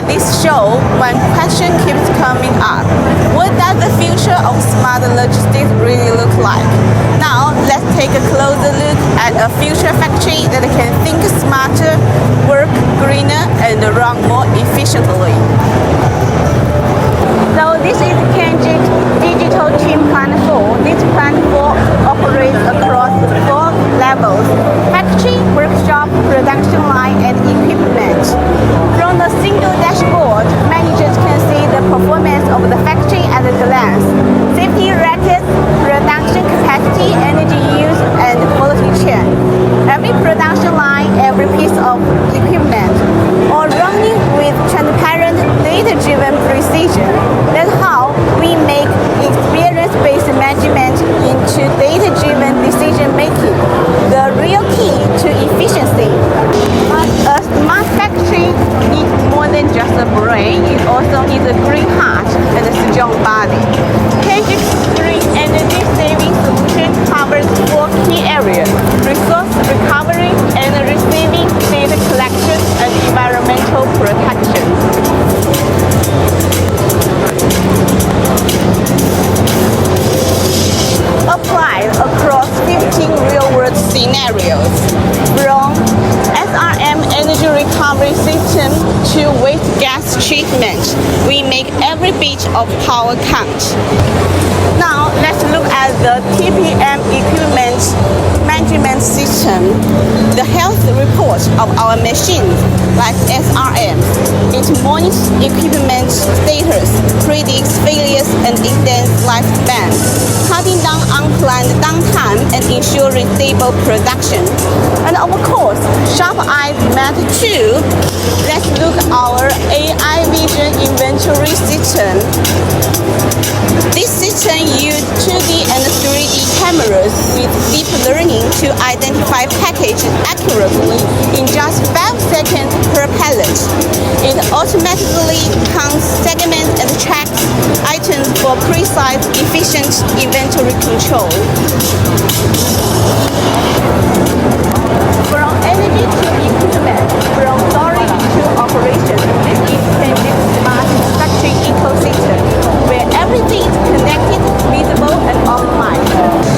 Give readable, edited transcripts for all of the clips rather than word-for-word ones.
At this show, one question keeps coming up. What does the future of smart logistics really look like? Now, let's take a closer look at a future factory that can think smarter, work greener, and run more efficiently. So this is KENGIC Digital Twin System. This platform operates across 4 levels: factory, workshop, production line, and equipment. From the single dashboard, managers can see the performance of the factory at a glance: safety records, production capacity, energy use, and quality chain. Every production line, every piece of equipment, all running with transparent, data-driven precision. That's how we make experience-based management into data-driven decision-making, the real key to efficiency. But a smart factory needs more than just a brain. It also needs a green heart and a strong body. KENGIC's green energy saving solution covers 4 key areas: resource recovery, energy saving, data collection, and environmental protection. Applied across 15 real-world scenarios, from SRM energy recovery system to waste gas treatment, we make every bit of power count. Now, let's look at the TPM equipment management system. The health report of our machines, like SRM, it monitors equipment status, predicts failures, and extends lifespan, cutting down unplanned downtime and ensuring stable production. And of course, sharp eyes matter too. Let's look at our AI vision inventory system. This system uses 2D and 3D cameras with deep learning to identify packages accurately in just 5 seconds per pallet. It automatically counts, segments, and tracks items for precise, efficient inventory control. From energy to equipment, from storage to operations, this is KENGIC Smart Factory ecosystem, where everything is connected, visible, and online.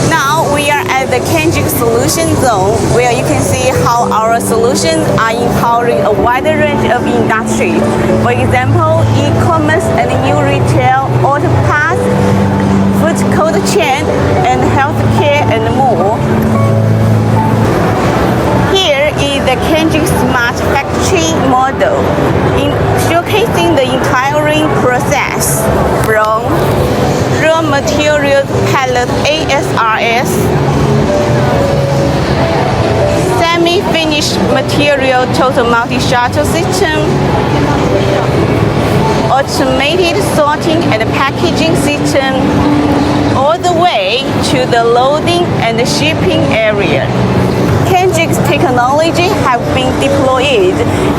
Now we are at the KENGIC Solution Zone, where you can see how our solutions are empowering a wider range of industries. For example, e-commerce and new retail, auto parts, food cold chain, and healthcare, and more. Here is the KENGIC Smart Factory model, showcasing the entire process from raw materials pallet ASRS, semi-finished material total multi-shuttle system, automated sorting and packaging system, all the way to the loading and shipping area. KENGIC's technology has been deployed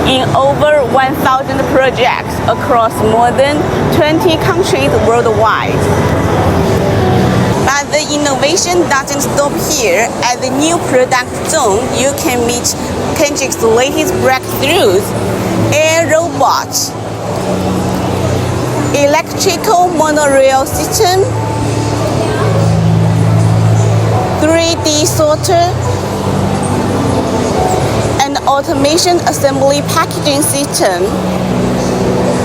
in over 1,000 projects across more than 20 countries worldwide. But the innovation doesn't stop here. At the new product zone, you can meet KENGIC's latest breakthroughs: AirRobot, electrical monorail system, 3D sorter, and automation assembly packaging system,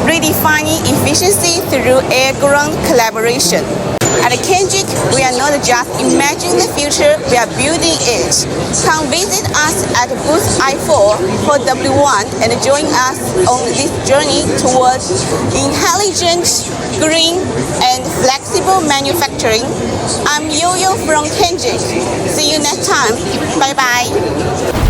redefining efficiency through air-ground collaboration. At KENGIC, we are not just imagining the future, we are building it. Come visit us at booth I4 for W1 and join us on this journey towards intelligent, green, and flexible manufacturing. I'm Yo-Yo from KENGIC. See you next time. Bye-bye.